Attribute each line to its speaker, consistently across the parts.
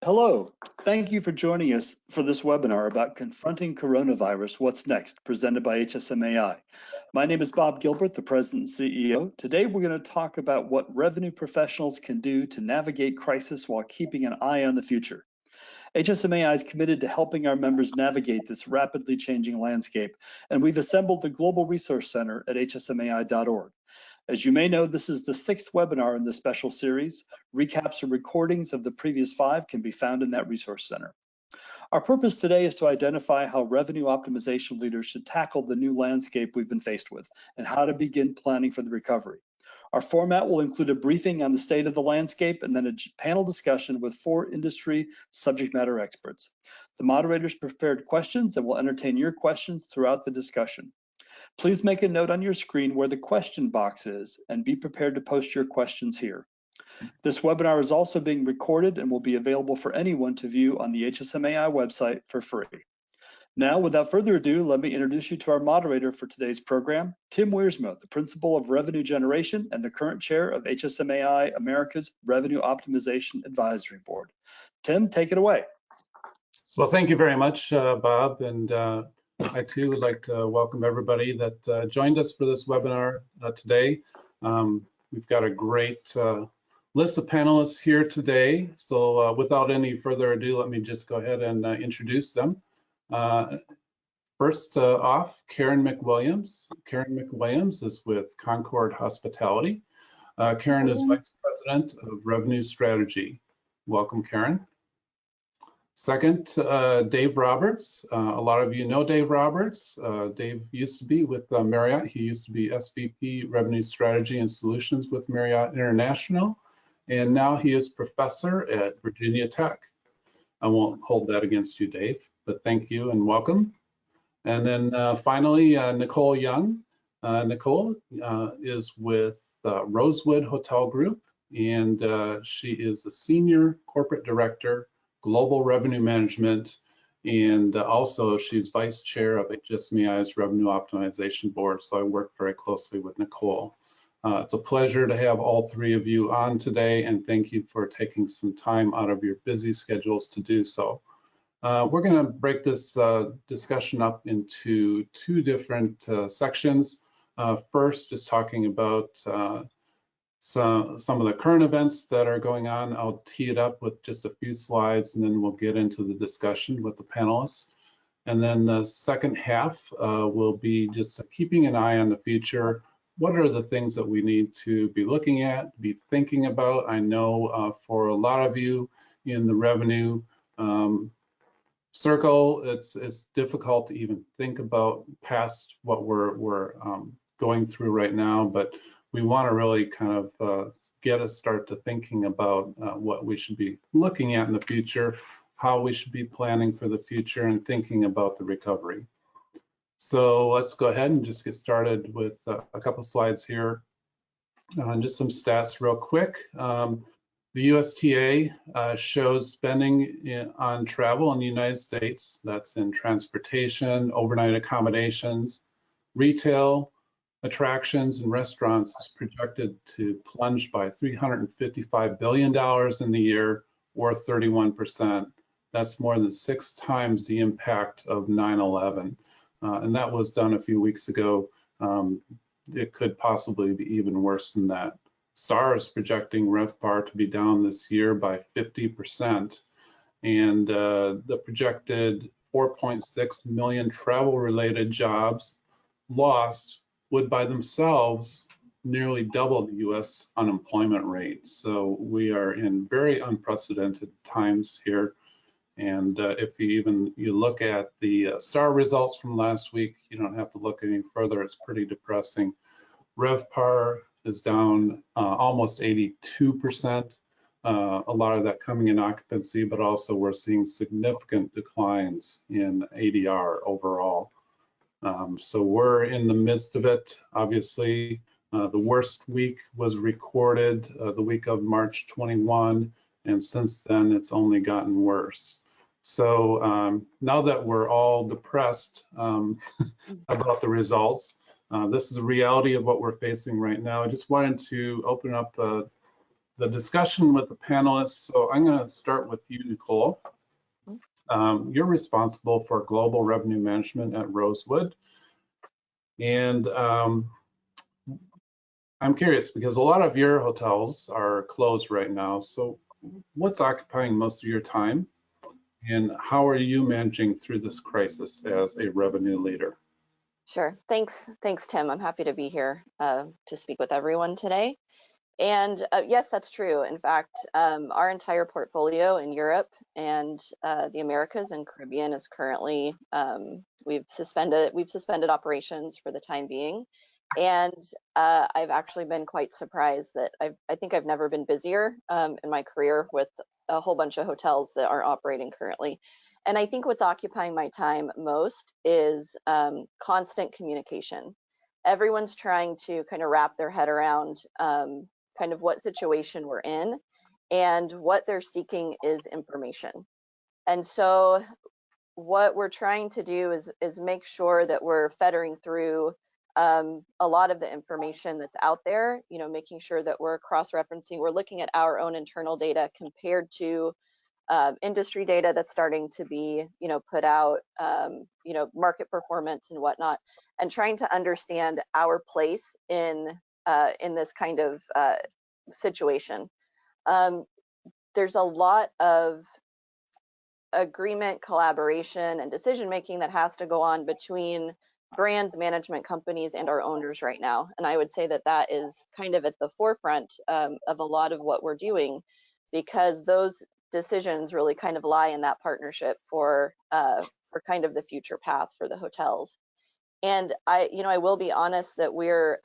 Speaker 1: Hello, thank you for joining us for this webinar about Confronting Coronavirus, What's Next, presented by HSMAI. My name is Bob Gilbert, the President and CEO. Today, we're going to talk about what revenue professionals can do to navigate crisis while keeping an eye on the future. HSMAI is committed to helping our members navigate this rapidly changing landscape, and we've assembled the Global Resource Center at hsmai.org. As you may know, this is the 6th webinar in this special series. Recaps and recordings of the previous 5 can be found in that resource center. Our purpose today is to identify how revenue optimization leaders should tackle the new landscape we've been faced with and how to begin planning for the recovery. Our format will include a briefing on the state of the landscape and then a panel discussion with 4 industry subject matter experts. The moderators prepared questions and will entertain your questions throughout the discussion. Please make a note on your screen where the question box is and be prepared to post your questions here. This webinar is also being recorded and will be available for anyone to view on the HSMAI website for free. Now, without further ado, let me introduce you to our moderator for today's program, Tim Wiersma, the Principal of Revenue Generation and the current Chair of HSMAI America's Revenue Optimization Advisory Board. Tim, take it away.
Speaker 2: Well, thank you very much, Bob, and I too would like to welcome everybody that joined us for this webinar today. We've got a great list of panelists here today, so without any further ado, let me just go ahead and introduce them. First off, Karen McWilliams. Karen McWilliams is with Concord Hospitality. Karen is Vice President of Revenue Strategy. Welcome, Karen. Second, Dave Roberts. A lot of you know Dave Roberts. Dave used to be with Marriott. He used to be SVP Revenue Strategy and Solutions with Marriott International, and now he is professor at Virginia Tech. I won't hold that against you, Dave, but thank you and welcome. And then finally, Nicole Young. Nicole is with Rosewood Hotel Group, and she is a Senior Corporate Director, Global Revenue Management, and also she's Vice Chair of HSMAI's Revenue Optimization Board, so I work very closely with Nicole. It's a pleasure to have all 3 of you on today, and thank you for taking some time out of your busy schedules to do so. We're going to break this discussion up into 2 different sections. First is talking about some of the current events that are going on. I'll tee it up with just a few slides, and then we'll get into the discussion with the panelists. And then the second half will be just keeping an eye on the future. What are the things that we need to be looking at, be thinking about? I know for a lot of you in the revenue circle, it's difficult to even think about past what we're going through right now, but we want to really kind of get a start to thinking about what we should be looking at in the future, how we should be planning for the future, and thinking about the recovery. So let's go ahead and just get started with a couple slides here. Just some stats real quick. The USTA shows spending on travel in the United States. That's in transportation, overnight accommodations, retail, attractions, and restaurants is projected to plunge by $355 billion in the year, or 31%. That's more than 6 times the impact of 9/11. And that was done a few weeks ago. It could possibly be even worse than that. STAR is projecting RevPAR to be down this year by 50%. And the projected 4.6 million travel-related jobs lost would by themselves nearly double the US unemployment rate. So we are in very unprecedented times here. And if you look at the STAR results from last week, you don't have to look any further. It's pretty depressing. RevPAR is down almost 82%. A lot of that coming in occupancy, but also we're seeing significant declines in ADR overall. So we're in the midst of it. Obviously, the worst week was recorded the week of March 21, and since then it's only gotten worse. So now that we're all depressed about the results, this is a reality of what we're facing right now. I just wanted to open up the discussion with the panelists. So I'm going to start with you, Nicole. You're responsible for global revenue management at Rosewood. And I'm curious because a lot of your hotels are closed right now. So what's occupying most of your time? And how are you managing through this crisis as a revenue leader?
Speaker 3: Sure. Thanks, Tim. I'm happy to be here to speak with everyone today. And yes, that's true. In fact, our entire portfolio in Europe and the Americas and Caribbean is currently we've suspended operations for the time being. And I've actually been quite surprised that I think I've never been busier in my career with a whole bunch of hotels that aren't operating currently. And I think what's occupying my time most is constant communication. Everyone's trying to kind of wrap their head around kind of what situation we're in, and what they're seeking is information. And so what we're trying to do is make sure that we're fettering through a lot of the information that's out there, you know, making sure that we're cross-referencing, we're looking at our own internal data compared to industry data that's starting to be, you know, put out, you know, market performance and whatnot, and trying to understand our place in this kind of situation. There's a lot of agreement, collaboration, and decision making that has to go on between brands, management companies, and our owners right now. And I would say that that is kind of at the forefront of a lot of what we're doing, because those decisions really kind of lie in that partnership for kind of the future path for the hotels. And I will be honest that we're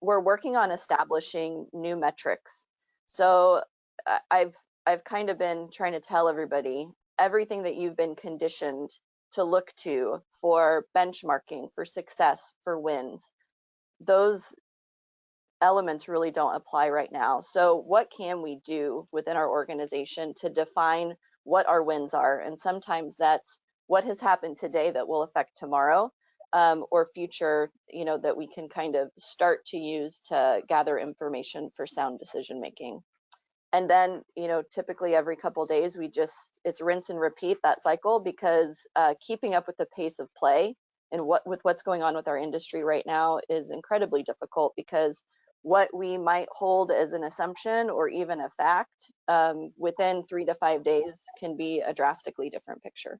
Speaker 3: working on establishing new metrics. So I've kind of been trying to tell everybody, everything that you've been conditioned to look to for benchmarking, for success, for wins, those elements really don't apply right now. So what can we do within our organization to define what our wins are? And sometimes that's what has happened today that will affect tomorrow, or future, you know, that we can kind of start to use to gather information for sound decision making. And then, you know, typically every couple of days, it's rinse and repeat that cycle, because keeping up with the pace of play and with what's going on with our industry right now is incredibly difficult, because what we might hold as an assumption or even a fact within 3 to 5 days can be a drastically different picture.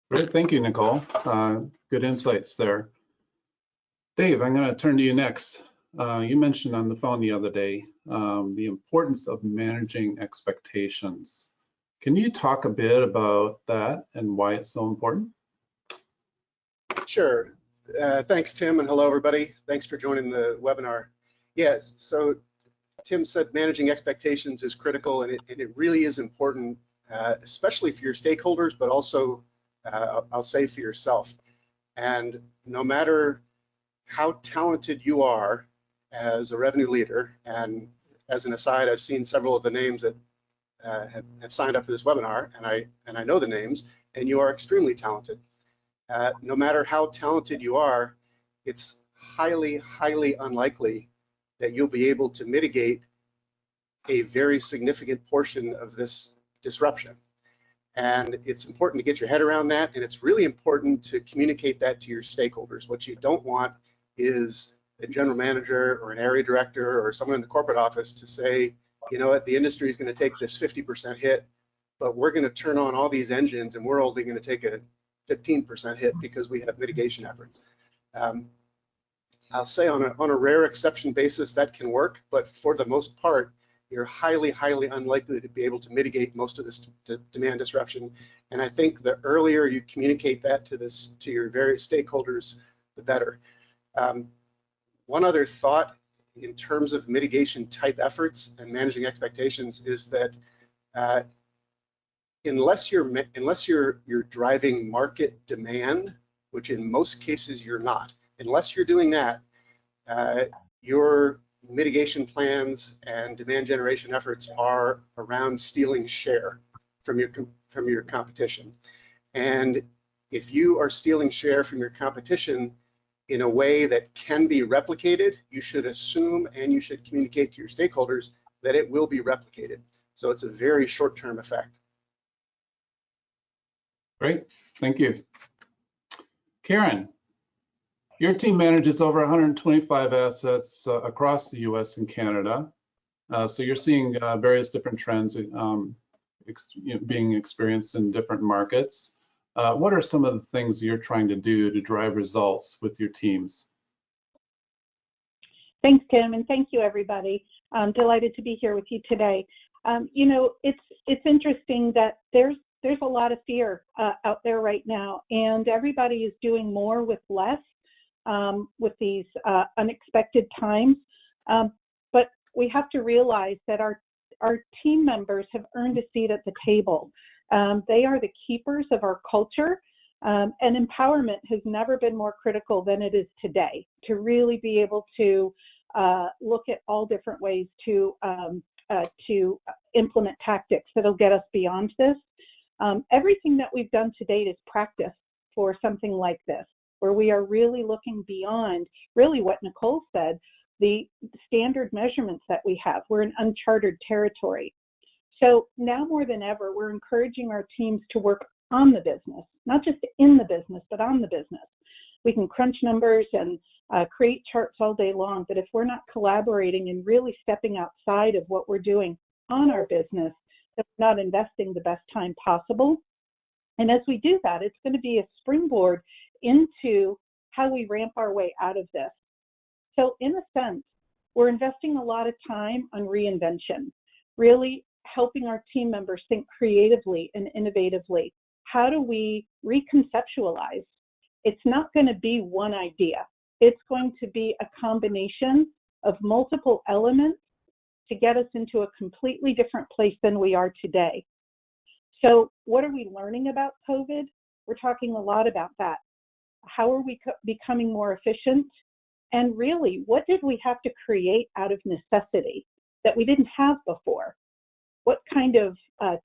Speaker 2: Great, thank you, Nicole. Good insights there. Dave, I'm going to turn to you next. You mentioned on the phone the other day the importance of managing expectations. Can you talk a bit about that and why it's so important?
Speaker 4: Sure. Thanks, Tim, and hello, everybody. Thanks for joining the webinar. Yes, so Tim said managing expectations is critical, and it really is important, especially for your stakeholders, but also, I'll say, for yourself. And no matter how talented you are as a revenue leader, and as an aside, I've seen several of the names that have signed up for this webinar, and I know the names, and you are extremely talented. No matter how talented you are, it's highly, highly unlikely that you'll be able to mitigate a very significant portion of this disruption. And it's important to get your head around that, and it's really important to communicate that to your stakeholders. What you don't want is a general manager or an area director or someone in the corporate office to say, you know what, the industry is going to take this 50% hit, but we're going to turn on all these engines and we're only going to take a 15% hit because we have mitigation efforts. I'll say on a rare exception basis that can work, but for the most part, you're highly, highly unlikely to be able to mitigate most of this demand disruption. And I think the earlier you communicate that to your various stakeholders, the better. One other thought in terms of mitigation type efforts and managing expectations is that unless you're driving market demand, which in most cases you're not, unless you're doing that, your mitigation plans and demand generation efforts are around stealing share from your competition. And if you are stealing share from your competition, in a way that can be replicated, you should assume and you should communicate to your stakeholders that it will be replicated. So it's a very short-term effect.
Speaker 2: Great, thank you. Karen, your team manages over 125 assets across the US and Canada. So you're seeing various different trends being experienced in different markets. What are some of the things you're trying to do to drive results with your teams?
Speaker 5: Thanks, Tim, and thank you, everybody. I'm delighted to be here with you today. You know, it's interesting that there's a lot of fear out there right now, and everybody is doing more with less with these unexpected times. But we have to realize that our team members have earned a seat at the table. They are the keepers of our culture, and empowerment has never been more critical than it is today, to really be able to look at all different ways to implement tactics that'll get us beyond this. Everything that we've done to date is practice for something like this, where we are really looking beyond really what Nicole said, the standard measurements that we have. We're in uncharted territory. So now more than ever, we're encouraging our teams to work on the business, not just in the business, but on the business. We can crunch numbers and create charts all day long, but if we're not collaborating and really stepping outside of what we're doing on our business, then we're not investing the best time possible. And as we do that, it's going to be a springboard into how we ramp our way out of this. So in a sense, we're investing a lot of time on reinvention, really helping our team members think creatively and innovatively. How do we reconceptualize? It's not going to be one idea. It's going to be a combination of multiple elements to get us into a completely different place than we are today. So what are we learning about COVID? We're talking a lot about that. How are we becoming more efficient? And really, what did we have to create out of necessity that we didn't have before? What kind of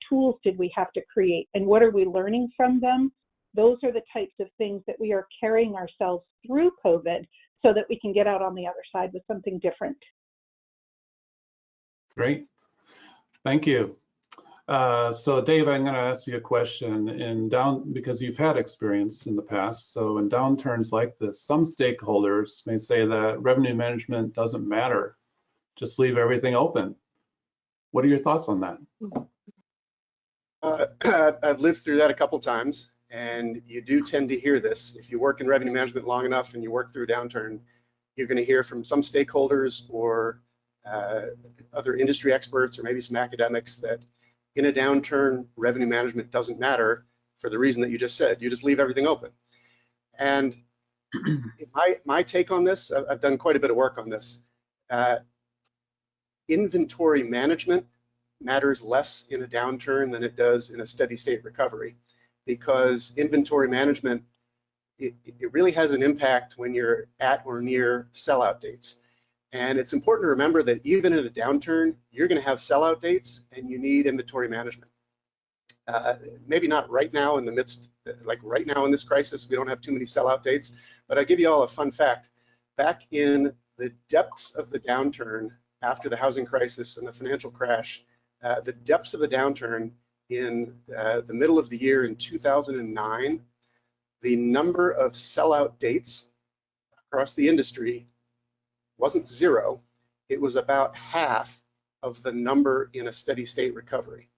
Speaker 5: tools did we have to create, and what are we learning from them? Those are the types of things that we are carrying ourselves through COVID so that we can get out on the other side with something different.
Speaker 2: Great, thank you. So Dave, I'm going to ask you a question. Because you've had experience in the past, so in downturns like this, some stakeholders may say that revenue management doesn't matter, just leave everything open. What are your thoughts on
Speaker 4: that? I've lived through that a couple times, and you do tend to hear this. If you work in revenue management long enough and you work through a downturn, you're going to hear from some stakeholders or other industry experts or maybe some academics that in a downturn, revenue management doesn't matter for the reason that you just said. You just leave everything open. And my take on this, I've done quite a bit of work on this. Inventory management matters less in a downturn than it does in a steady state recovery, because inventory management, it really has an impact when you're at or near sellout dates. And it's important to remember that even in a downturn, you're going to have sellout dates and you need inventory management. Maybe not right now in the midst, like right now in this crisis, we don't have too many sellout dates, but I'll give you all a fun fact. Back in the depths of the downturn after the housing crisis and the financial crash, the depths of the downturn in the middle of the year in 2009, the number of sellout dates across the industry wasn't zero. It was about half of the number in a steady state recovery,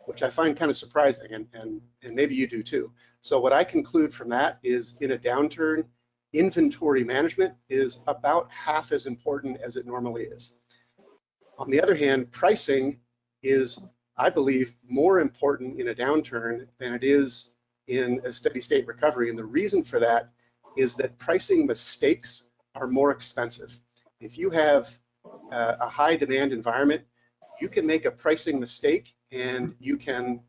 Speaker 4: which I find kind of surprising, and maybe you do too. So what I conclude from that is in a downturn, inventory management is about half as important as it normally is. On the other hand, pricing is, I believe, more important in a downturn than it is in a steady state recovery. And the reason for that is that pricing mistakes are more expensive. If you have a high demand environment, you can make a pricing mistake and you can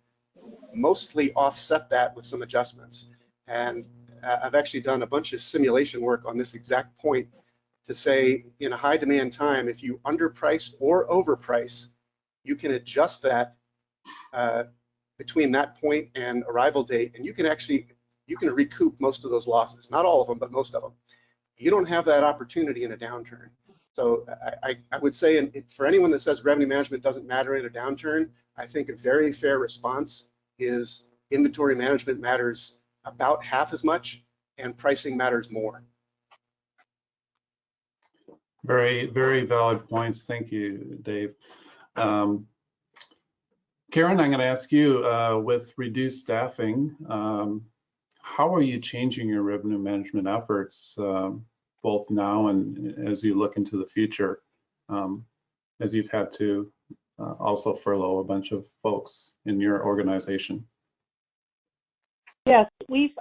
Speaker 4: mostly offset that with some adjustments. And I've actually done a bunch of simulation work on this exact point to say in a high demand time, if you underprice or overprice, you can adjust that between that point and arrival date, and you can recoup most of those losses. Not all of them, but most of them. You don't have that opportunity in a downturn. So I would say, for anyone that says revenue management doesn't matter in a downturn, I think a very fair response is inventory management matters about half as much, and pricing matters more.
Speaker 2: Very, very valid points. Thank you, Dave. Karen, I'm going to ask you, with reduced staffing, how are you changing your revenue management efforts, both now and as you look into the future, as you've had to also furlough a bunch of folks in your organization?
Speaker 5: Yes, we've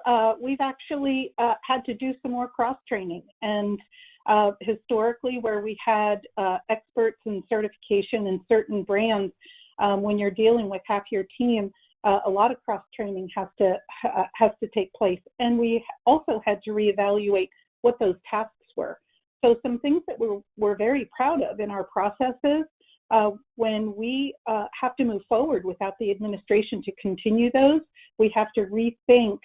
Speaker 5: actually had to do some more cross training, and historically, where we had experts in certification in certain brands, when you're dealing with half your team, a lot of cross training has to take place, and we also had to reevaluate what those tasks were. So some things that we're very proud of in our processes, when we have to move forward without the administration to continue those, we have to rethink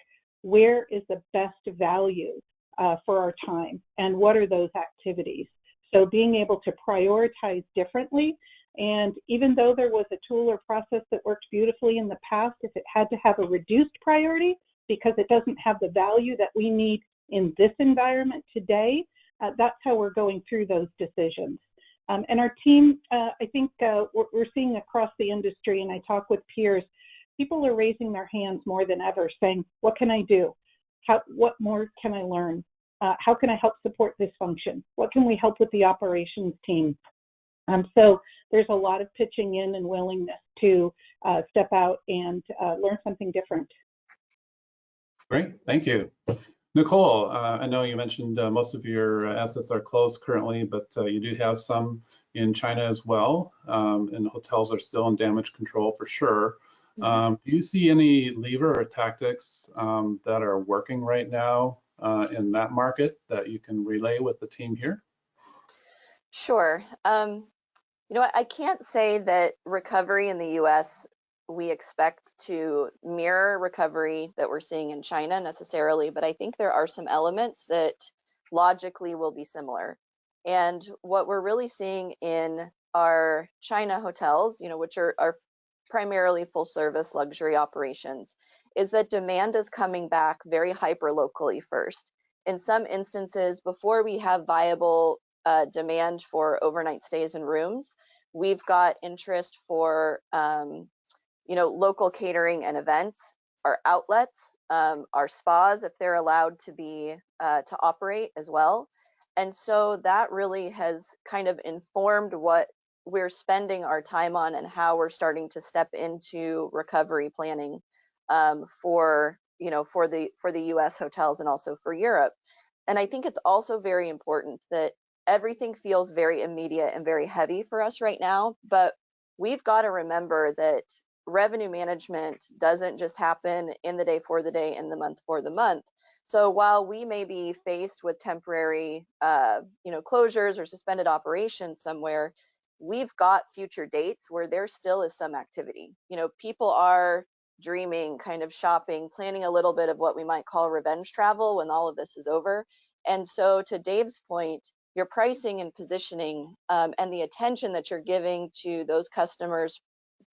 Speaker 5: where is the best value for our time and what are those activities. So being able to prioritize differently, and even though there was a tool or process that worked beautifully in the past, if it had to have a reduced priority because it doesn't have the value that we need in this environment today, that's how we're going through those decisions. And our team, I think we're seeing across the industry, and I talk with peers, people are raising their hands more than ever saying, what can I do? What more can I learn? How can I help support this function? What can we help with the operations team? So there's a lot of pitching in and willingness to step out and learn something different.
Speaker 2: Great, thank you. Nicole, I know you mentioned most of your assets are closed currently, but you do have some in China as well, and hotels are still in damage control for sure. Do you see any lever or tactics that are working right now in that market that you can relay with the team here?
Speaker 3: Sure. You know what, I can't say that recovery in the US, we expect to mirror recovery that we're seeing in China necessarily, but I think there are some elements that logically will be similar. And what we're really seeing in our China hotels, you know, which are primarily full service luxury operations, is that demand is coming back very hyper locally first. In some instances, before we have viable demand for overnight stays in rooms, we've got interest for you know, local catering and events, our outlets, our spas, if they're allowed to be to operate as well. And so that really has kind of informed what we're spending our time on and how we're starting to step into recovery planning for, you know, for the US hotels and also for Europe. And I think it's also very important that everything feels very immediate and very heavy for us right now, but we've got to remember that revenue management doesn't just happen in the day for the day, in the month for the month. So while we may be faced with temporary, you know, closures or suspended operations somewhere, we've got future dates where there still is some activity. You know, people are dreaming, kind of shopping, planning a little bit of what we might call revenge travel when all of this is over. And so to Dave's point, your pricing and positioning and the attention that you're giving to those customers,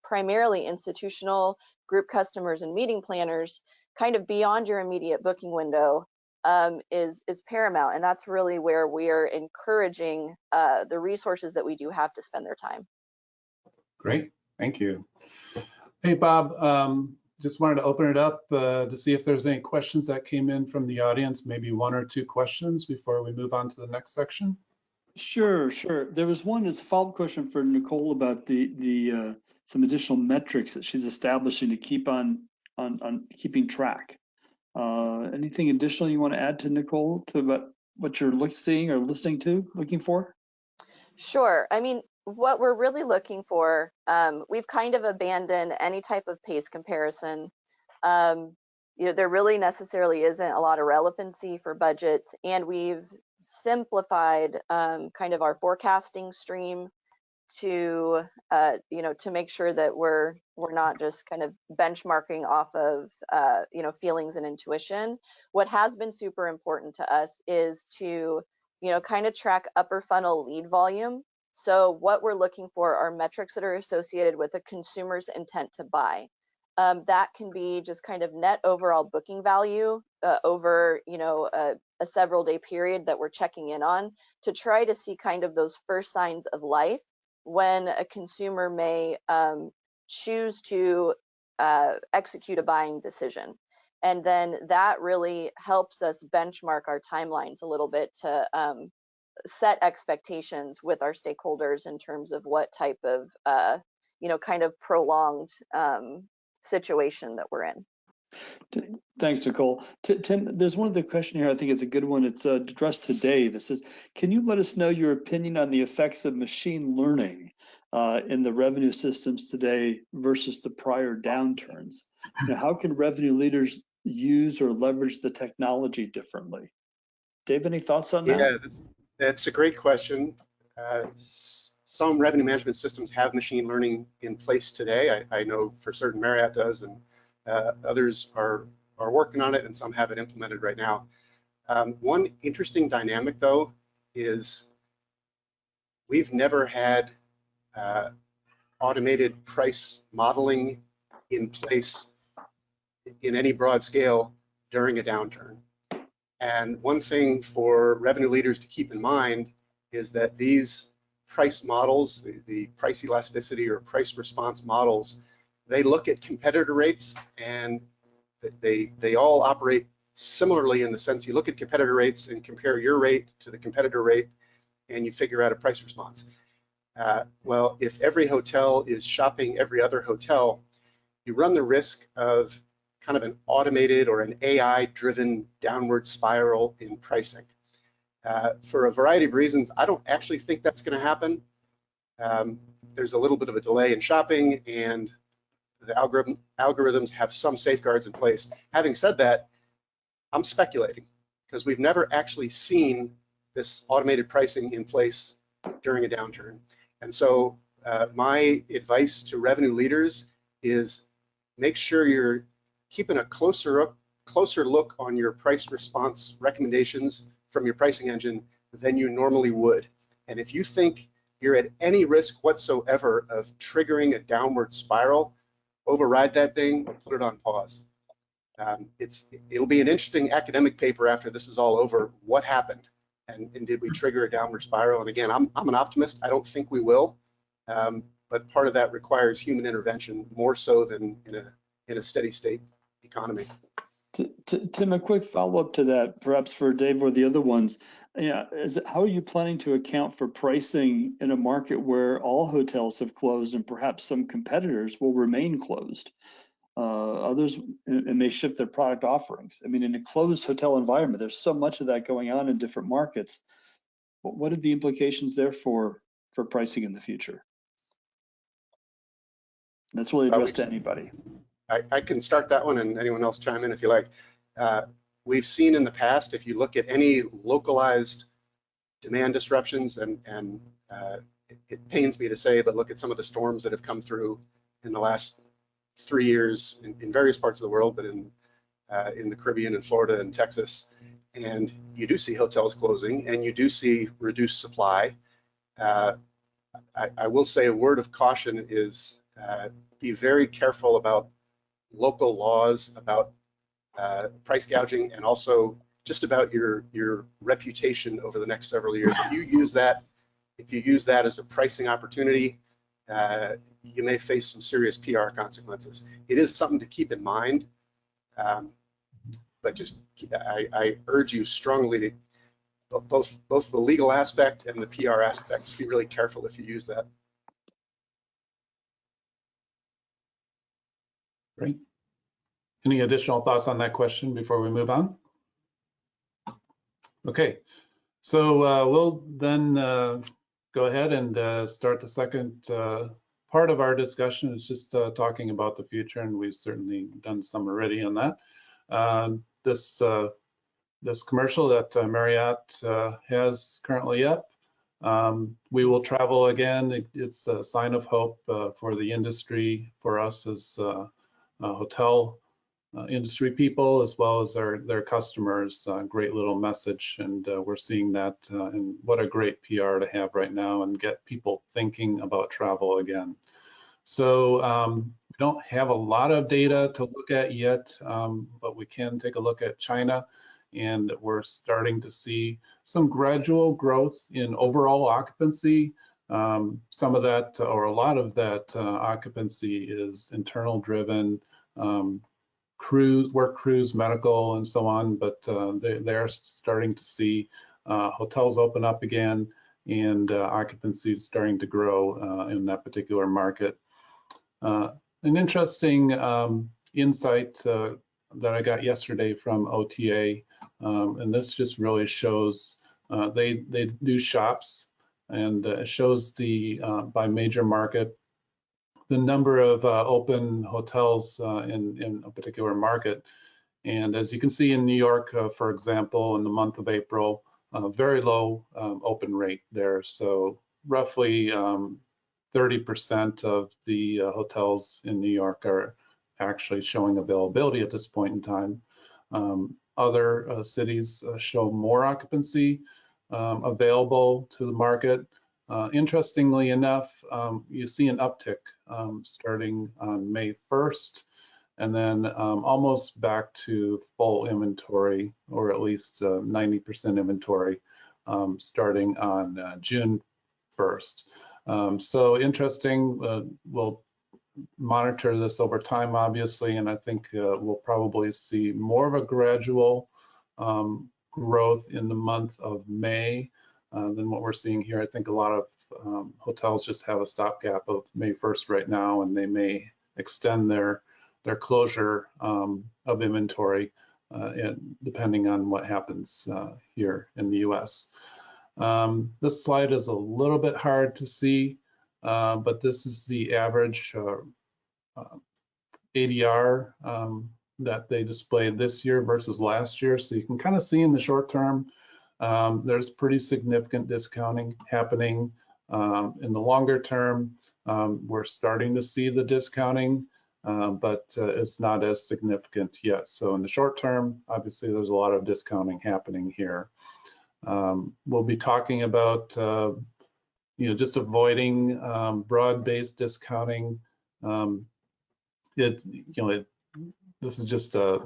Speaker 3: primarily institutional group customers and meeting planners, kind of beyond your immediate booking window, is paramount. And that's really where we're encouraging the resources that we do have to spend their time.
Speaker 2: Great, thank you. Hey, Bob, just wanted to open it up to see if there's any questions that came in from the audience, maybe one or two questions before we move on to the next section.
Speaker 1: Sure. There was one as a follow-up question for Nicole about the some additional metrics that she's establishing to keep on keeping track. Anything additional you want to add to Nicole to about what you're seeing or listening to, looking for?
Speaker 3: Sure. I mean, what we're really looking for, we've kind of abandoned any type of pace comparison. You know, there really necessarily isn't a lot of relevancy for budgets, and we've simplified kind of our forecasting stream to to make sure that we're not just kind of benchmarking off of feelings and intuition. What has been super important to us is to kind of track upper funnel lead volume. So what we're looking for are metrics that are associated with a consumer's intent to buy. That can be just kind of net overall booking value over a several day period that we're checking in on, to try to see kind of those first signs of life when a consumer may choose to execute a buying decision. And then that really helps us benchmark our timelines a little bit to set expectations with our stakeholders in terms of what type of kind of prolonged situation that we're in.
Speaker 1: Thanks, Nicole. Tim, there's one other question here. I think it's a good one. It's addressed to Dave. It says, can you let us know your opinion on the effects of machine learning in the revenue systems today versus the prior downturns? How can revenue leaders use or leverage the technology differently? Dave, any thoughts on that?
Speaker 4: Yeah, that's a great question. Some revenue management systems have machine learning in place today. I know for certain Marriott does, and others are working on it, and some have it implemented right now. One interesting dynamic, though, is we've never had automated price modeling in place in any broad scale during a downturn. And one thing for revenue leaders to keep in mind is that these price models, the price elasticity or price response models, they look at competitor rates, and they all operate similarly in the sense you look at competitor rates and compare your rate to the competitor rate, and you figure out a price response. Well, if every hotel is shopping every other hotel, you run the risk of kind of an automated or an AI-driven downward spiral in pricing. For a variety of reasons, I don't actually think that's going to happen. There's a little bit of a delay in shopping, and the algorithms have some safeguards in place. Having said that, I'm speculating because we've never actually seen this automated pricing in place during a downturn. And so my advice to revenue leaders is make sure you're keeping a closer look on your price response recommendations from your pricing engine than you normally would. And if you think you're at any risk whatsoever of triggering a downward spiral, override that thing or put it on pause. It'll be an interesting academic paper after this is all over. What happened, and did we trigger a downward spiral? And again, I'm an optimist. I don't think we will, but part of that requires human intervention more so than in a steady state economy.
Speaker 1: Tim, a quick follow-up to that, perhaps for Dave or the other ones. How are you planning to account for pricing in a market where all hotels have closed and perhaps some competitors will remain closed? Others may shift their product offerings. I mean, in a closed hotel environment, there's so much of that going on in different markets. What are the implications there for pricing in the future? That's really addressed to anybody.
Speaker 4: I can start that one, and anyone else chime in if you like. We've seen in the past, if you look at any localized demand disruptions, and it pains me to say, but look at some of the storms that have come through in the last 3 years in various parts of the world, but in the Caribbean and Florida and Texas. And you do see hotels closing, and you do see reduced supply. I will say a word of caution is be very careful about local laws about price gouging, and also just about your reputation over the next several years. If you use that as a pricing opportunity, you may face some serious PR consequences. It is something to keep in mind, but just I urge you strongly to both the legal aspect and the PR aspect. Just be really careful if you use that.
Speaker 2: Great. Any additional thoughts on that question before we move on? Okay, so we'll then go ahead and start the second part of our discussion. Is just talking about the future, and we've certainly done some already on that. This commercial that Marriott has currently up We will travel again. It's a sign of hope for the industry, for us as hotel industry people, as well as their customers. Great little message, and we're seeing that, and what a great PR to have right now and get people thinking about travel again. So we don't have a lot of data to look at yet, but we can take a look at China, and we're starting to see some gradual growth in overall occupancy. Some of that, or a lot of that occupancy is internal driven, work crews, medical, and so on, but they're starting to see hotels open up again, and occupancy is starting to grow in that particular market. An interesting insight that I got yesterday from OTA, and this just really shows, they do shops, and it shows the by major market, the number of open hotels in a particular market. And as you can see in New York, for example, in the month of April, very low open rate there. So roughly 30% of the hotels in New York are actually showing availability at this point in time. Other cities show more occupancy available to the market. Interestingly enough, you see an uptick starting on May 1st, and then almost back to full inventory, or at least 90% inventory, starting on June 1st. So interesting. We'll monitor this over time, obviously, and I think we'll probably see more of a gradual growth in the month of May than what we're seeing here. I think a lot of hotels just have a stopgap of May 1st right now, and they may extend their closure of inventory depending on what happens here in the US. This slide is a little bit hard to see, but this is the average ADR that they displayed this year versus last year. So you can kind of see in the short term, there's pretty significant discounting happening. In the longer term, we're starting to see the discounting, but it's not as significant yet. So in the short term, obviously there's a lot of discounting happening here. We'll be talking about just avoiding broad-based discounting. This is just a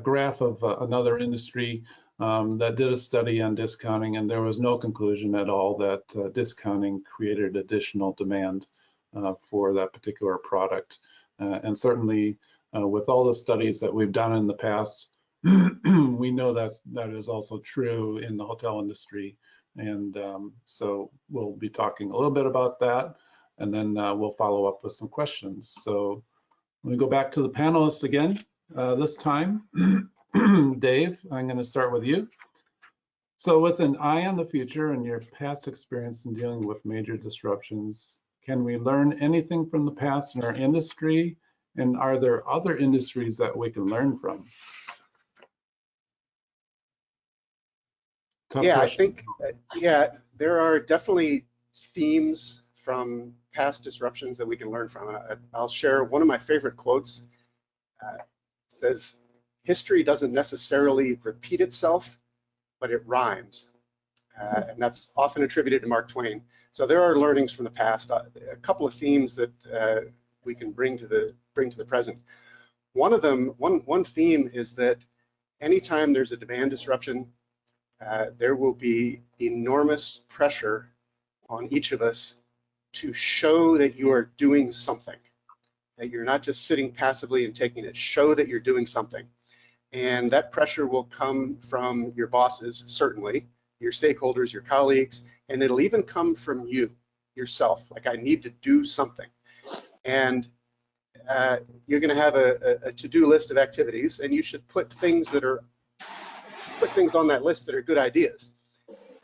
Speaker 2: graph of another industry that did a study on discounting, and there was no conclusion at all that discounting created additional demand for that particular product. And certainly with all the studies that we've done in the past, we know that is also true in the hotel industry. And so we'll be talking a little bit about that, and then we'll follow up with some questions. So let me go back to the panelists again. This time, Dave, I'm going to start with you. So with an eye on the future and your past experience in dealing with major disruptions, can we learn anything from the past in our industry? And are there other industries that we can learn from?
Speaker 4: I think, there are definitely themes from past disruptions that we can learn from. I'll share one of my favorite quotes. It says, "History doesn't necessarily repeat itself, but it rhymes." And that's often attributed to Mark Twain. So there are learnings from the past, a couple of themes that we can bring to the present. One of them, one theme is that anytime there's a demand disruption, there will be enormous pressure on each of us to show that you are doing something, that you're not just sitting passively and taking it. Show that you're doing something. And that pressure will come from your bosses, certainly, your stakeholders, your colleagues, and it'll even come from you, yourself, like I need to do something. And you're going to have a to-do list of activities, and you should put things on that list that are good ideas.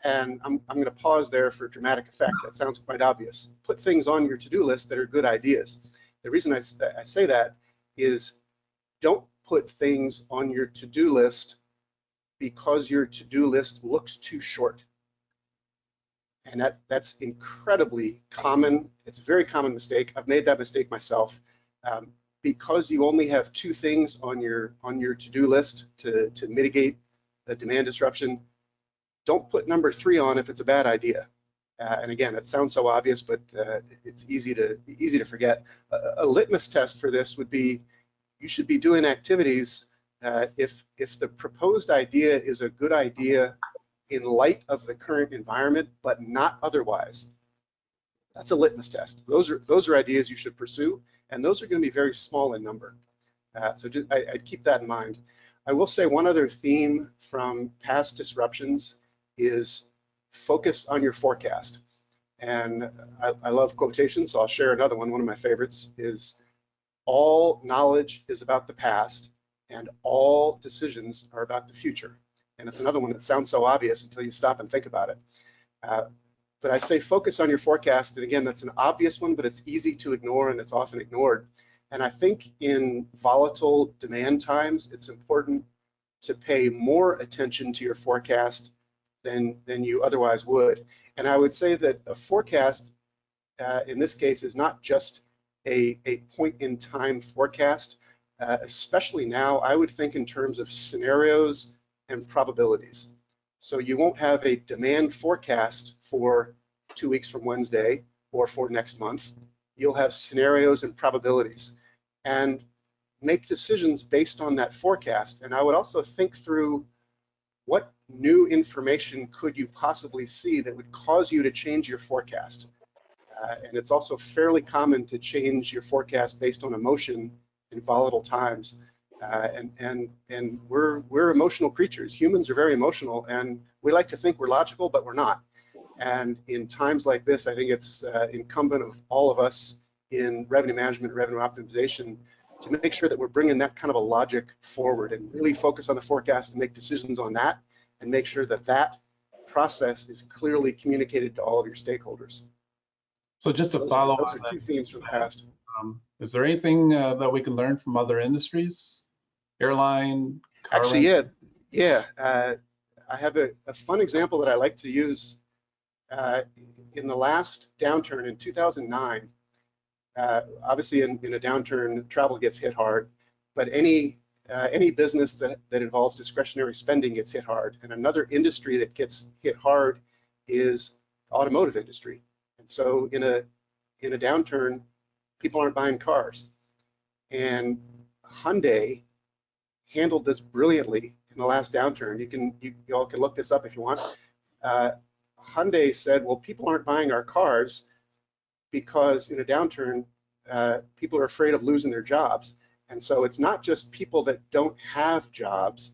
Speaker 4: And I'm going to pause there for dramatic effect. That sounds quite obvious. Put things on your to-do list that are good ideas. The reason I say that is don't put things on your to-do list because your to-do list looks too short. And that's incredibly common. It's a very common mistake. I've made that mistake myself. Because you only have 2 things on your to-do list to mitigate a demand disruption, don't put number 3 on if it's a bad idea. And again, it sounds so obvious, but it's easy to forget. A litmus test for this would be, you should be doing activities if the proposed idea is a good idea in light of the current environment, but not otherwise. That's a litmus test. Those are ideas you should pursue, and those are going to be very small in number. So I'd keep that in mind. I will say one other theme from past disruptions is focus on your forecast. And I love quotations, so I'll share another one. One of my favorites is, all knowledge is about the past, and all decisions are about the future. And it's another one that sounds so obvious until you stop and think about it. But I say focus on your forecast, and again, that's an obvious one, but it's easy to ignore and it's often ignored. And I think in volatile demand times, it's important to pay more attention to your forecast than you otherwise would. And I would say that a forecast, in this case, is not just a point in time forecast. Especially now, I would think in terms of scenarios and probabilities. So you won't have a demand forecast for 2 weeks from Wednesday or for next month. You'll have scenarios and probabilities, and make decisions based on that forecast. And I would also think through, what new information could you possibly see that would cause you to change your forecast? And it's also fairly common to change your forecast based on emotion in volatile times. And we're emotional creatures. Humans are very emotional, and we like to think we're logical, but we're not. And in times like this, I think it's incumbent of all of us in revenue management, revenue optimization, to make sure that we're bringing that kind of a logic forward and really focus on the forecast and make decisions on that, and make sure that that process is clearly communicated to all of your stakeholders.
Speaker 2: So just to follow
Speaker 4: those
Speaker 2: on
Speaker 4: are 2 themes from the past.
Speaker 2: Is there anything that we can learn from other industries? Airline, car
Speaker 4: Actually,
Speaker 2: rent?
Speaker 4: yeah. I have a fun example that I like to use. In the last downturn in 2009, obviously in a downturn, travel gets hit hard, but any business that involves discretionary spending gets hit hard. And another industry that gets hit hard is the automotive industry. And so in a downturn, people aren't buying cars. And Hyundai handled this brilliantly in the last downturn. You all can look this up if you want. Hyundai said, well, people aren't buying our cars because in a downturn, people are afraid of losing their jobs. And so it's not just people that don't have jobs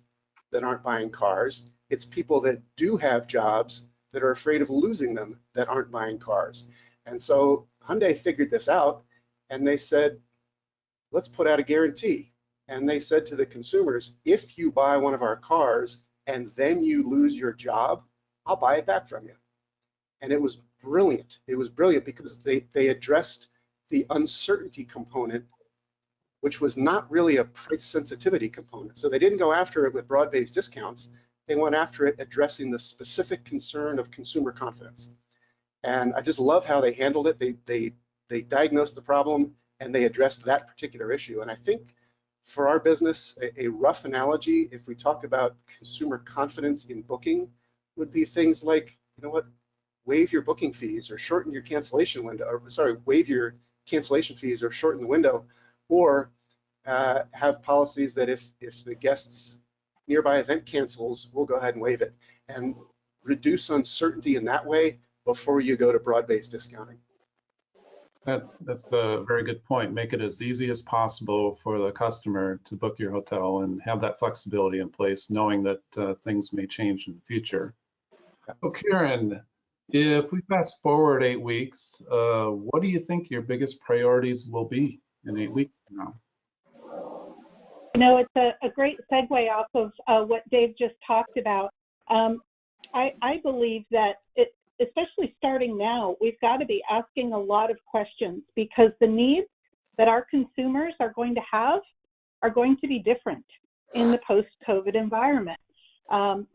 Speaker 4: that aren't buying cars. It's people that do have jobs that are afraid of losing them that aren't buying cars. And so Hyundai figured this out, and they said, let's put out a guarantee. And they said to the consumers, if you buy one of our cars and then you lose your job, I'll buy it back from you. And it was brilliant. It was brilliant because they addressed the uncertainty component, which was not really a price sensitivity component. So they didn't go after it with broad-based discounts. They went after it addressing the specific concern of consumer confidence. And I just love how they handled it. They diagnosed the problem and they addressed that particular issue. And I think for our business, a rough analogy, if we talk about consumer confidence in booking, would be things like, you know what, waive your booking fees or shorten your cancellation window, or sorry, waive your cancellation fees or shorten the window, or have policies that if the guest's nearby event cancels, we'll go ahead and waive it, and reduce uncertainty in that way before you go to broad-based discounting.
Speaker 2: That's a very good point. Make it as easy as possible for the customer to book your hotel and have that flexibility in place, knowing that things may change in the future. So Karen, if we fast forward 8 weeks, what do you think your biggest priorities will be in 8 weeks from now?
Speaker 5: You know, it's a great segue off of what Dave just talked about. I believe that especially starting now, we've got to be asking a lot of questions, because the needs that our consumers are going to have are going to be different in the post-COVID environment.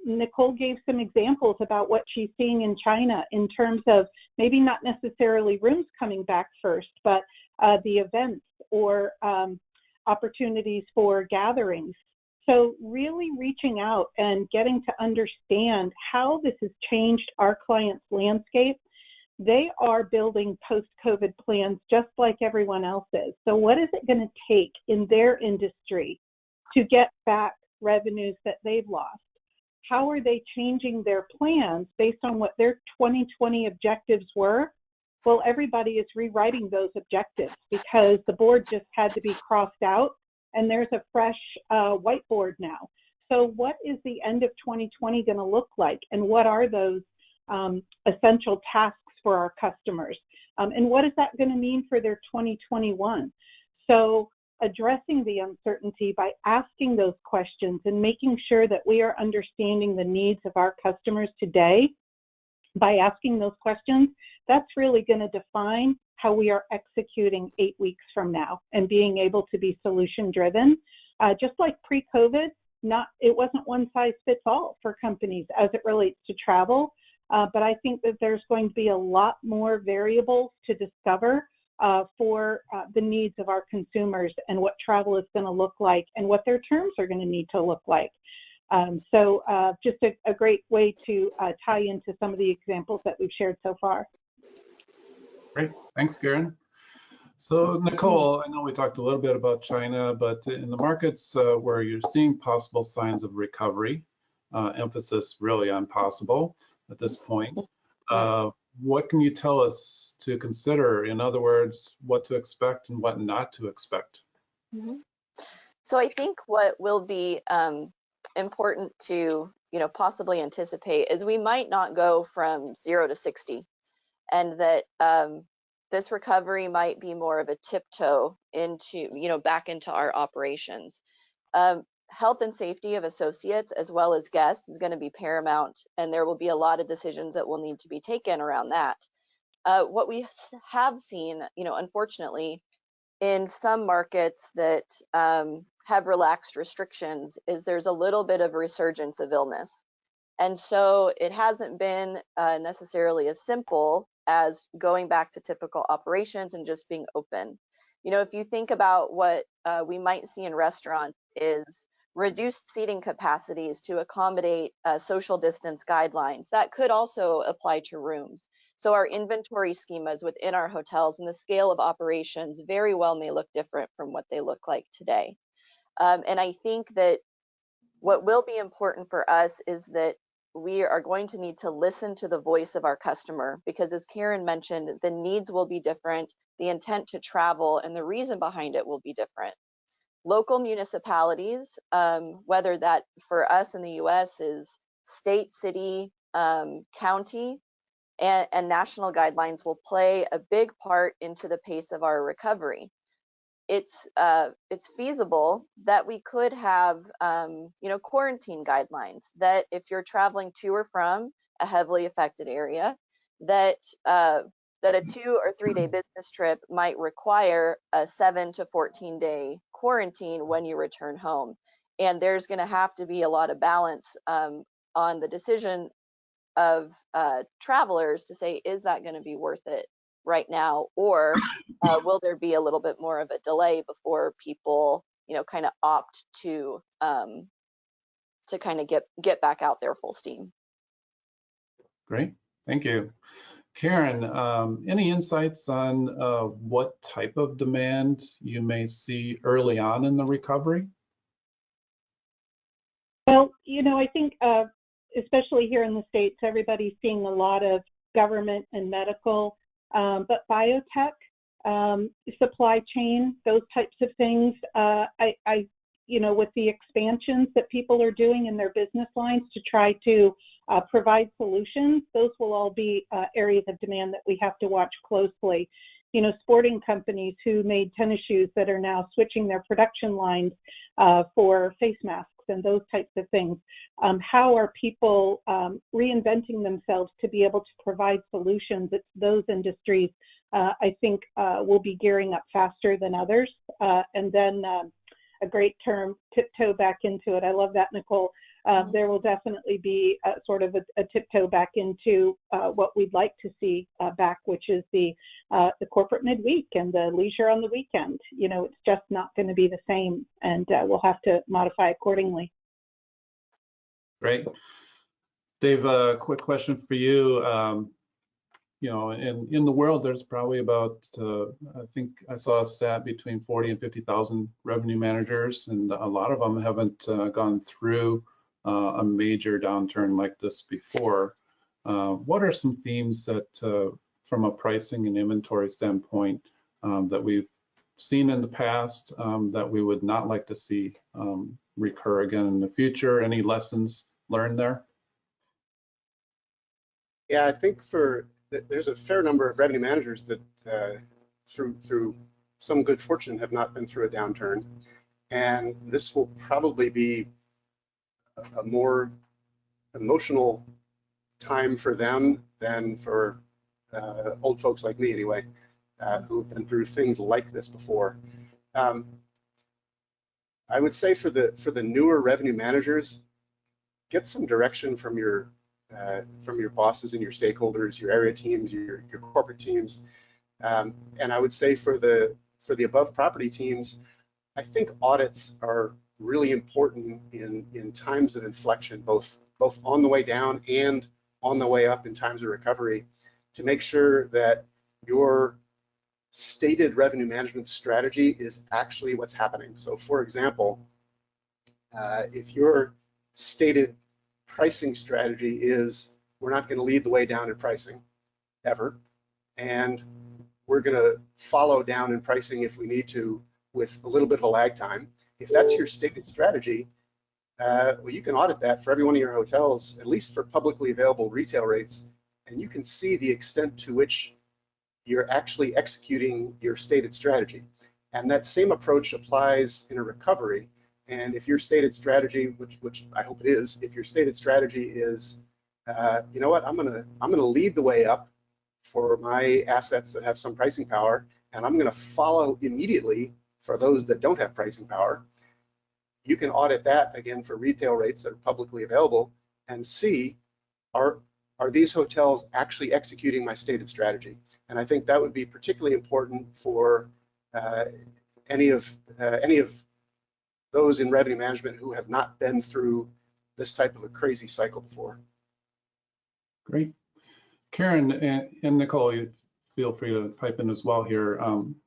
Speaker 5: Nicole gave some examples about what she's seeing in China in terms of maybe not necessarily rooms coming back first, but the events or opportunities for gatherings. So really reaching out and getting to understand how this has changed our clients' landscape. They are building post-COVID plans just like everyone else is. So what is it going to take in their industry to get back revenues that they've lost? How are they changing their plans based on what their 2020 objectives were? Well, everybody is rewriting those objectives because the board just had to be crossed out and there's a fresh whiteboard now. So what is the end of 2020 going to look like? And what are those essential tasks for our customers? And what is that going to mean for their 2021? So addressing the uncertainty by asking those questions and making sure that we are understanding the needs of our customers today by asking those questions, that's really going to define how we are executing 8 weeks from now and being able to be solution driven. Just like pre-COVID, it wasn't one size fits all for companies as it relates to travel, but I think that there's going to be a lot more variables to discover for the needs of our consumers and what travel is going to look like and what their terms are going to need to look like. So just a great way to tie into some of the examples that we've shared so far.
Speaker 2: Great, thanks, Karen. So Nicole, I know we talked a little bit about China, but in the markets where you're seeing possible signs of recovery, emphasis really on possible at this point, what can you tell us to consider? In other words, what to expect and what not to expect?
Speaker 3: Mm-hmm. So I think what will be important to possibly anticipate is we might not go from 0 to 60, and that this recovery might be more of a tiptoe into back into our operations. Health and safety of associates as well as guests is going to be paramount, and there will be a lot of decisions that will need to be taken around that. What we have seen, unfortunately, in some markets that have relaxed restrictions is there's a little bit of a resurgence of illness. And so it hasn't been necessarily as simple as going back to typical operations and just being open. If you think about what we might see in restaurants is reduced seating capacities to accommodate social distance guidelines. That could also apply to rooms. So our inventory schemas within our hotels and the scale of operations very well may look different from what they look like today. And I think that what will be important for us is that we are going to need to listen to the voice of our customer, because as Karen mentioned, the needs will be different, the intent to travel and the reason behind it will be different. Local municipalities, whether that for us in the US is state, city, county, and national guidelines will play a big part into the pace of our recovery. It's feasible that we could have quarantine guidelines that if you're traveling to or from a heavily affected area, that a 2 or 3 day business trip might require a 7 to 14 day quarantine when you return home. And there's going to have to be a lot of balance on the decision of travelers to say, is that going to be worth it right now, or will there be a little bit more of a delay before people kind of opt to kind of get back out there full steam?
Speaker 2: Great, thank you. Karen, any insights on what type of demand you may see early on in the recovery?
Speaker 5: Well, I think especially here in the States, everybody's seeing a lot of government and medical, but biotech, supply chain, those types of things, with the expansions that people are doing in their business lines to try to provide solutions, those will all be areas of demand that we have to watch closely. Sporting companies who made tennis shoes that are now switching their production lines for face masks and those types of things. How are people reinventing themselves to be able to provide solutions? It's those industries, I think, will be gearing up faster than others. And then a great term, tiptoe back into it. I love that, Nicole. there will definitely be sort of a tiptoe back into what we'd like to see back, which is the corporate midweek and the leisure on the weekend. You know, it's just not going to be the same, and we'll have to modify accordingly.
Speaker 2: Great. Dave, a quick question for you. You know, in the world, there's probably about, I think I saw a stat between 40 and 50,000 revenue managers, and a lot of them haven't gone through a major downturn like this before. What are some themes that, from a pricing and inventory standpoint, that we've seen in the past that we would not like to see recur again in the future? Any lessons learned there?
Speaker 4: Yeah, I think there's a fair number of revenue managers that through some good fortune have not been through a downturn, and this will probably be a more emotional time for them than for old folks like me anyway, who've been through things like this before. I would say for the newer revenue managers, get some direction from your bosses and your stakeholders, your area teams, your corporate teams, and I would say for the above property teams, I think audits are really important in times of inflection, both on the way down and on the way up in times of recovery, to make sure that your stated revenue management strategy is actually what's happening. So, for example, if your stated pricing strategy is we're not going to lead the way down in pricing ever, and we're going to follow down in pricing if we need to with a little bit of a lag time. If that's your stated strategy, well, you can audit that for every one of your hotels, at least for publicly available retail rates, and you can see the extent to which you're actually executing your stated strategy. And that same approach applies in a recovery. And if your stated strategy, which I hope it is, if your stated strategy is, you know what, I'm gonna lead the way up for my assets that have some pricing power, and I'm gonna follow immediately for those that don't have pricing power, you can audit that again for retail rates that are publicly available and see, are these hotels actually executing my stated strategy? And I think that would be particularly important for any of those in revenue management who have not been through this type of a crazy cycle before.
Speaker 2: Great. Karen and Nicole, you feel free to pipe in as well here.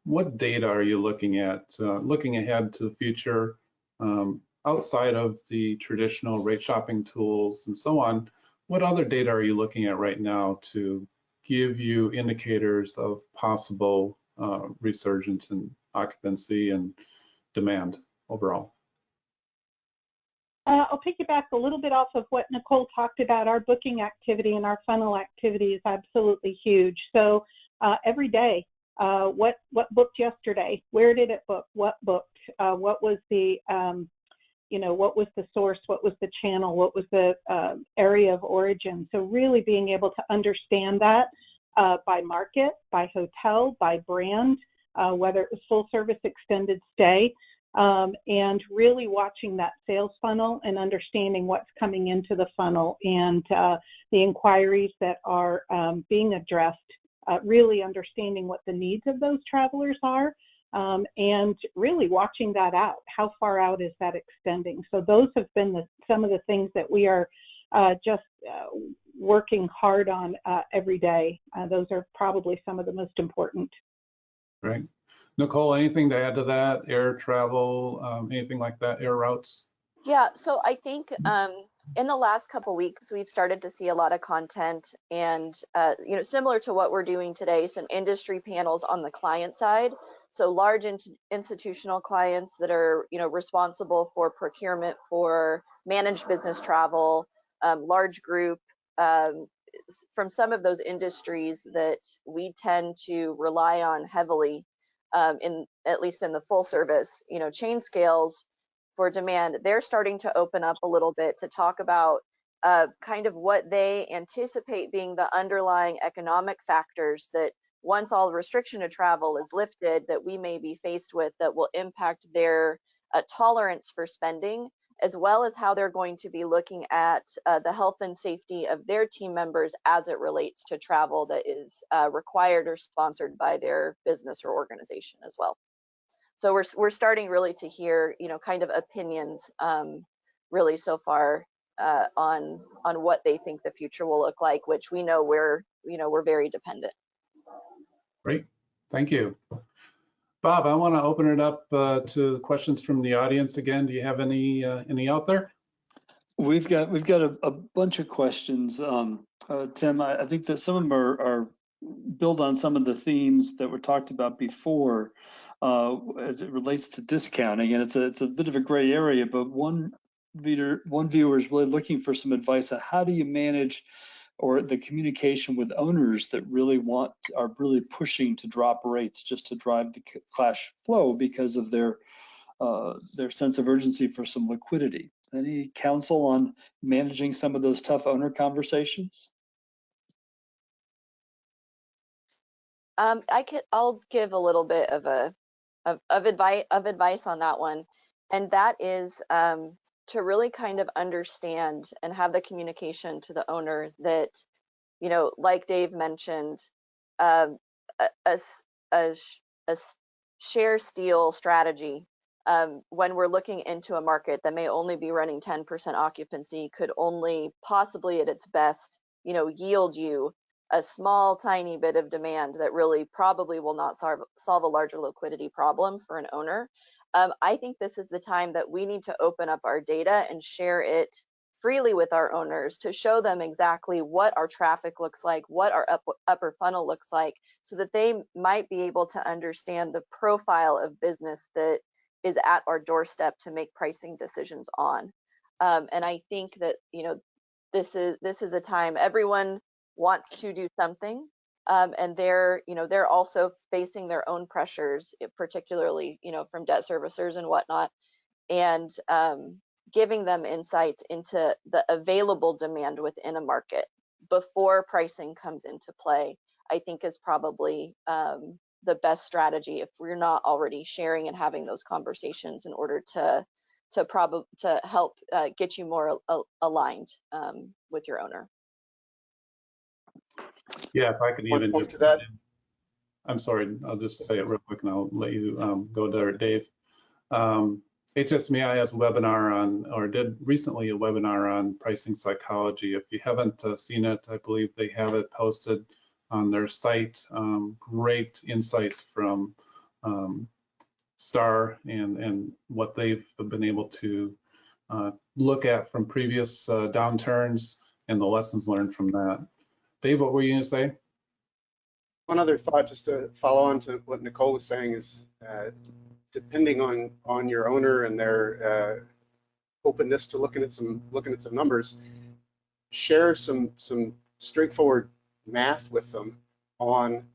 Speaker 2: What data are you looking at, looking ahead to the future, outside of the traditional rate shopping tools and so on? What other data are you looking at right now to give you indicators of possible resurgence in occupancy and demand overall?
Speaker 5: I'll piggyback a little bit off of what Nicole talked about. Our booking activity and our funnel activity is absolutely huge. So every day, what booked yesterday? Where did it book? What booked? What was the what was the source? What was the channel? What was the area of origin? So really being able to understand that by market, by hotel, by brand, whether it was full service, extended stay, and really watching that sales funnel and understanding what's coming into the funnel and the inquiries that are being addressed, really understanding what the needs of those travelers are, and really watching that out. How far out is that extending? So those have been some of the things that we are just working hard on every day. Those are probably some of the most important.
Speaker 2: Right. Nicole, anything to add to that? Air travel, anything like that, air routes?
Speaker 3: Yeah, so I think in the last couple weeks, we've started to see a lot of content and, similar to what we're doing today, some industry panels on the client side. So large institutional clients that are, responsible for procurement for managed business travel, large group, from some of those industries that we tend to rely on heavily, at least in the full service, chain scales for demand. They're starting to open up a little bit to talk about kind of what they anticipate being the underlying economic factors that once all the restriction to travel is lifted, that we may be faced with that will impact their tolerance for spending as well as how they're going to be looking at the health and safety of their team members as it relates to travel that is required or sponsored by their business or organization as well. So we're starting really to hear, kind of opinions really so far on what they think the future will look like, which we know we're very dependent.
Speaker 2: Great, thank you. Bob, I want to open it up to questions from the audience again. Do you have any out there?
Speaker 1: We've got a bunch of questions. Tim, I think that some of them are build on some of the themes that were talked about before as it relates to discounting, and it's a bit of a gray area. But one viewer is really looking for some advice on how do you manage or the communication with owners that are really pushing to drop rates just to drive the cash flow because of their sense of urgency for some liquidity. Any counsel on managing some of those tough owner conversations?
Speaker 3: I'll give a little bit of advice on that one, and that is to really kind of understand and have the communication to the owner that, like Dave mentioned, a share steal strategy when we're looking into a market that may only be running 10% occupancy could only possibly at its best, yield you a small, tiny bit of demand that really probably will not solve a larger liquidity problem for an owner. I think this is the time that we need to open up our data and share it freely with our owners to show them exactly what our traffic looks like, what our upper funnel looks like, so that they might be able to understand the profile of business that is at our doorstep to make pricing decisions on. And I think that, this is a time everyone wants to do something, and they're also facing their own pressures, particularly from debt servicers and whatnot, and giving them insights into the available demand within a market before pricing comes into play, I think is probably the best strategy if we're not already sharing and having those conversations in order to help get you more aligned with your owner.
Speaker 2: Yeah, if I could even
Speaker 4: just to that.
Speaker 2: I'm sorry, I'll just say it real quick and I'll let you go there, Dave. HSMAI has a webinar on, or did recently a webinar on pricing psychology. If you haven't seen it, I believe they have it posted on their site. Great insights from Star and what they've been able to look at from previous downturns and the lessons learned from that. Dave, what were you going to say?
Speaker 4: One other thought, just to follow on to what Nicole was saying, is depending on your owner and their openness to looking at some numbers, share some straightforward math with them on,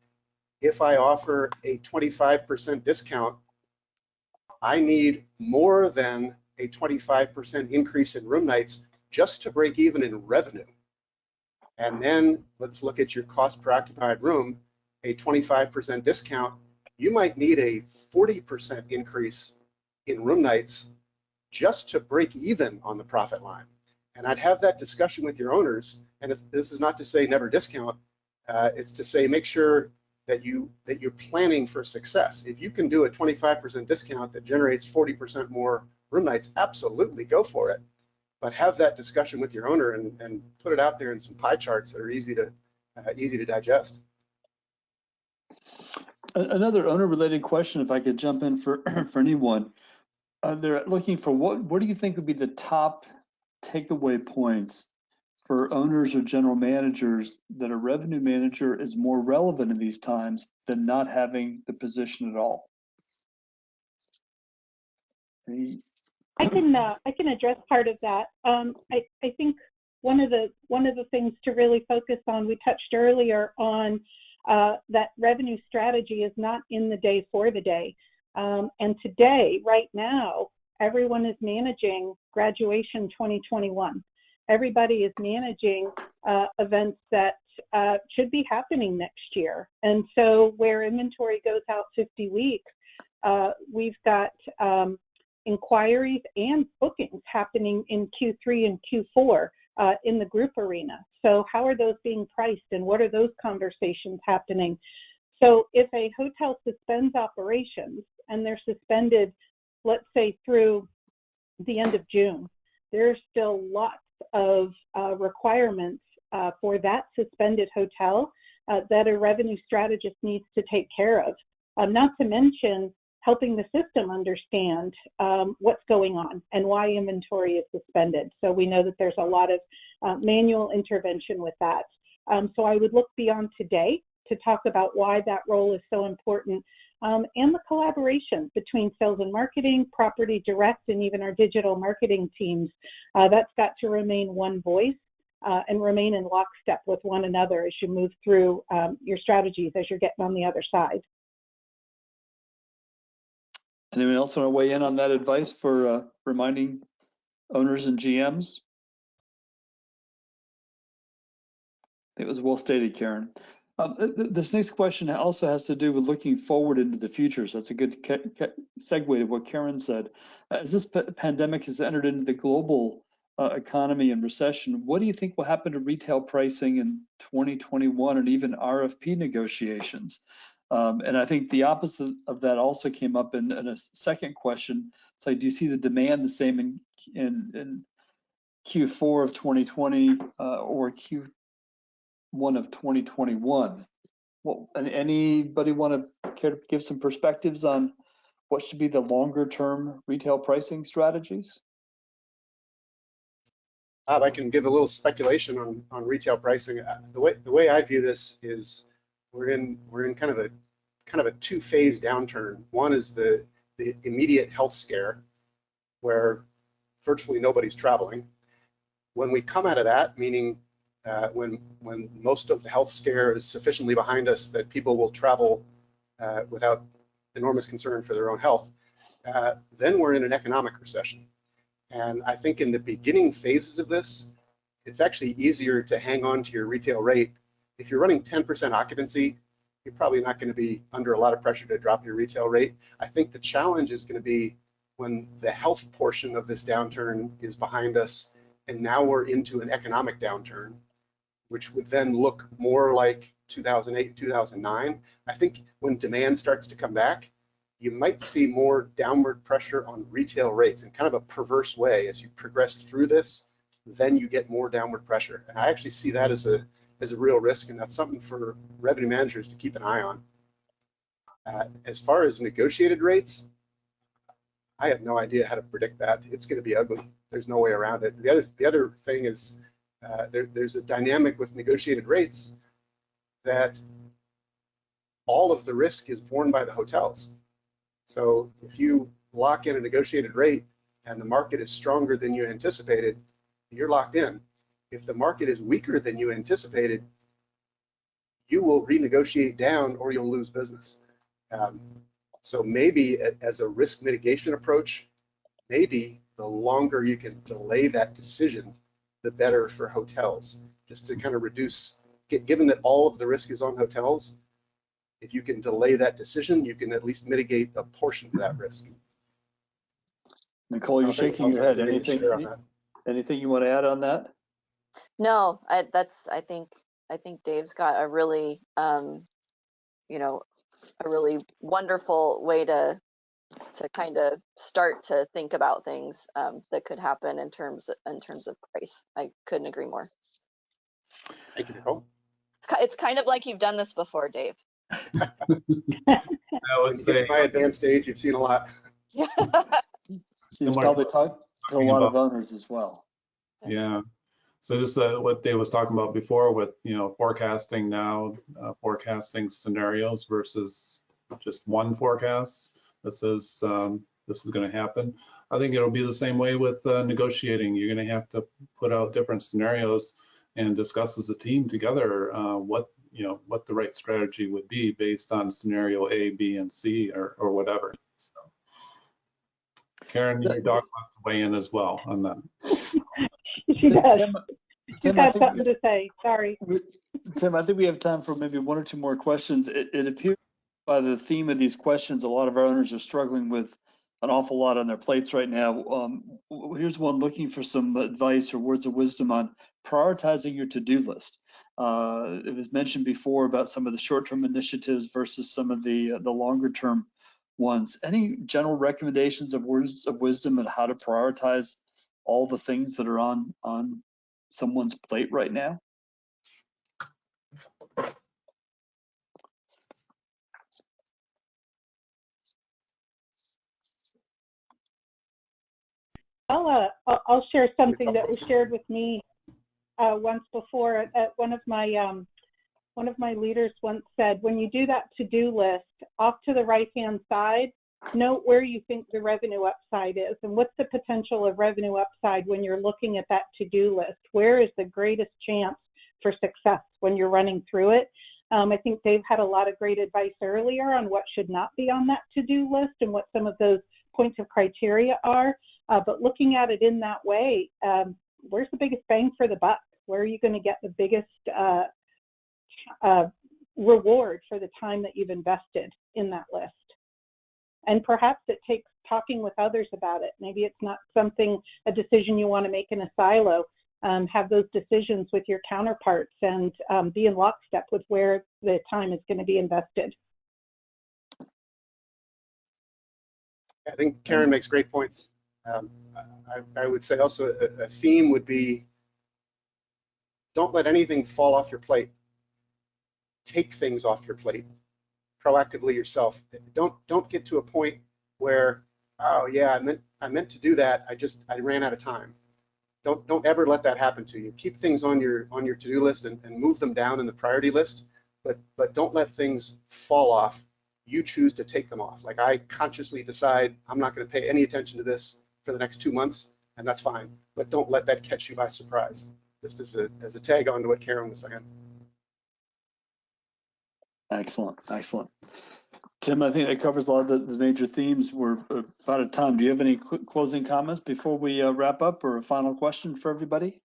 Speaker 4: if I offer a 25% discount, I need more than a 25% increase in room nights just to break even in revenue. And then let's look at your cost per occupied room. A 25% discount, you might need a 40% increase in room nights just to break even on the profit line. And I'd have that discussion with your owners. And this is not to say never discount. It's to say make sure that you're planning for success. If you can do a 25% discount that generates 40% more room nights, absolutely go for it. But have that discussion with your owner and put it out there in some pie charts that are easy to digest.
Speaker 1: Another owner-related question, if I could jump in for anyone, they're looking for what do you think would be the top takeaway points for owners or general managers that a revenue manager is more relevant in these times than not having the position at all?
Speaker 5: I can address part of that. I think one of the things to really focus on, we touched earlier on that revenue strategy is not in the day for the day. And today, right now, everyone is managing graduation 2021. Everybody is managing events that should be happening next year. And so where inventory goes out 50 weeks, we've got inquiries and bookings happening in Q3 and Q4 in the group arena. So how are those being priced and what are those conversations happening? So if a hotel suspends operations and they're suspended, let's say through the end of June, there's still lots of requirements for that suspended hotel that a revenue strategist needs to take care of. Not to mention helping the system understand what's going on and why inventory is suspended. So we know that there's a lot of manual intervention with that. So I would look beyond today to talk about why that role is so important, and the collaboration between sales and marketing, property direct, and even our digital marketing teams. That's got to remain one voice and remain in lockstep with one another as you move through your strategies as you're getting on the other side.
Speaker 1: Anyone else want to weigh in on that advice for reminding owners and GMs? It was well stated, Karen. This next question also has to do with looking forward into the future. So it's a good segue to what Karen said. As this pandemic has entered into the global economy and recession, what do you think will happen to retail pricing in 2021 and even RFP negotiations? And I think the opposite of that also came up in a second question. It's like, do you see the demand the same in Q4 of 2020 or Q1 of 2021? Well, and anybody want to care to give some perspectives on what should be the longer term retail pricing strategies?
Speaker 4: I can give a little speculation on retail pricing. The way I view this is we're in kind of a two-phase downturn. One is the immediate health scare, where virtually nobody's traveling. When we come out of that, meaning when most of the health scare is sufficiently behind us that people will travel without enormous concern for their own health, then we're in an economic recession. And I think in the beginning phases of this, it's actually easier to hang on to your retail rate. If you're running 10% occupancy, you're probably not going to be under a lot of pressure to drop your retail rate. I think the challenge is going to be when the health portion of this downturn is behind us, and now we're into an economic downturn, which would then look more like 2008, 2009. I think when demand starts to come back, you might see more downward pressure on retail rates in kind of a perverse way. As you progress through this, then you get more downward pressure. And I actually see that as a real risk, and that's something for revenue managers to keep an eye on. As far as negotiated rates, I have no idea how to predict that. It's going to be ugly. There's no way around it. The other thing is there's a dynamic with negotiated rates that all of the risk is borne by the hotels. So if you lock in a negotiated rate and the market is stronger than you anticipated, you're locked in. If the market is weaker than you anticipated, you will renegotiate down or you'll lose business. So maybe as a risk mitigation approach, maybe the longer you can delay that decision, the better for hotels, just to kind of reduce, given that all of the risk is on hotels, if you can delay that decision, you can at least mitigate a portion of that risk.
Speaker 1: Nicole, you're shaking your head. Anything you want to add on that?
Speaker 3: No, I think Dave's got a really, a really wonderful way to kind of start to think about things that could happen in terms of price. I couldn't agree more.
Speaker 4: Thank you, Nicole.
Speaker 3: It's kind of like you've done this before, Dave.
Speaker 2: I would say,
Speaker 4: by advanced age, you've seen a lot.
Speaker 1: He's probably talked to a lot of owners as well.
Speaker 2: Yeah. So just what Dave was talking about before with, forecasting now, forecasting scenarios versus just one forecast that says this is going to happen. I think it'll be the same way with negotiating. You're going to have to put out different scenarios and discuss as a team together what the right strategy would be based on scenario A, B, and C, or whatever. So, Karen, your dog wants to weigh in as well on that.
Speaker 5: She does. She's got something to say. Sorry.
Speaker 1: Tim, I think we have time for maybe one or two more questions. It appears by the theme of these questions, a lot of our owners are struggling with an awful lot on their plates right now. Here's one looking for some advice or words of wisdom on prioritizing your to-do list. It was mentioned before about some of the short-term initiatives versus some of the longer-term ones. Any general recommendations of words of wisdom on how to prioritize all the things that are on someone's plate right now?
Speaker 5: I'll share something that was shared with me once before. One of my leaders once said, when you do that to-do list, off to the right-hand side, note where you think the revenue upside is and what's the potential of revenue upside when you're looking at that to-do list. Where is the greatest chance for success when you're running through it? I think Dave had a lot of great advice earlier on what should not be on that to-do list and what some of those points of criteria are. But looking at it in that way, where's the biggest bang for the buck? Where are you going to get the biggest reward for the time that you've invested in that list? And perhaps it takes talking with others about it. Maybe it's not a decision you want to make in a silo. Have those decisions with your counterparts and be in lockstep with where the time is going to be invested.
Speaker 4: I think Karen makes great points. I would say also a theme would be, don't let anything fall off your plate. Take things off your plate proactively yourself. Don't get to a point where, oh yeah, I meant to do that. I ran out of time. Don't ever let that happen to you. Keep things on your to-do list and move them down in the priority list, but don't let things fall off. You choose to take them off. Like, I consciously decide I'm not going to pay any attention to this for the next 2 months, and that's fine. But don't let that catch you by surprise. Just as a tag on to what Karen was saying.
Speaker 1: Excellent, excellent. Tim, I think that covers a lot of the major themes. We're out of time. Do you have any closing comments before we wrap up, or a final question for everybody?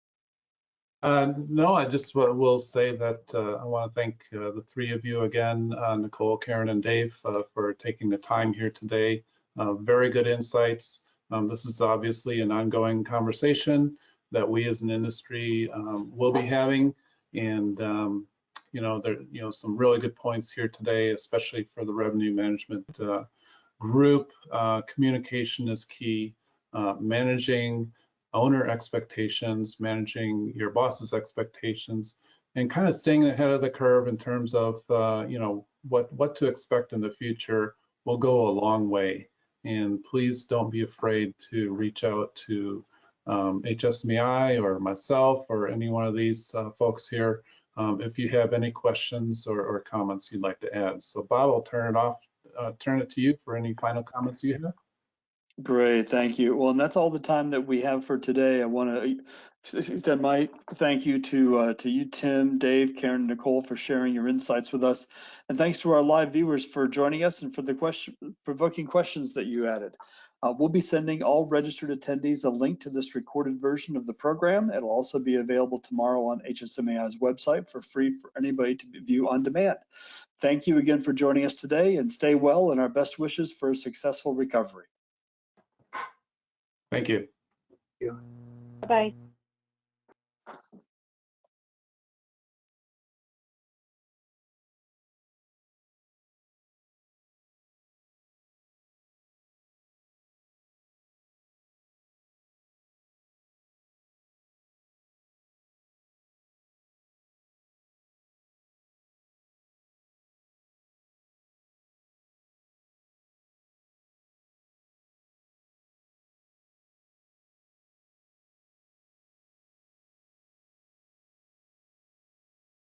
Speaker 2: No, I just will say that I want to thank the three of you again, Nicole, Karen, and Dave, for taking the time here today. Very good insights. This is obviously an ongoing conversation that we as an industry will be having, and there some really good points here today, especially for the revenue management group. Communication is key. Managing owner expectations, managing your boss's expectations, and kind of staying ahead of the curve in terms of what to expect in the future will go a long way. And please don't be afraid to reach out to HSMAI or myself or any one of these folks here if you have any questions or comments you'd like to add. So Bob, I'll turn it to you for any final comments you have.
Speaker 1: Great, thank you. Well, and that's all the time that we have for today. I want to extend my thank you to you, Tim, Dave, Karen, and Nicole, for sharing your insights with us. And thanks to our live viewers for joining us and for the provoking questions that you added. We'll be sending all registered attendees a link to this recorded version of the program. It'll also be available tomorrow on HSMAI's website for free for anybody to view on demand. Thank you again for joining us today, and stay well, and our best wishes for a successful recovery.
Speaker 2: Thank you.
Speaker 5: Bye.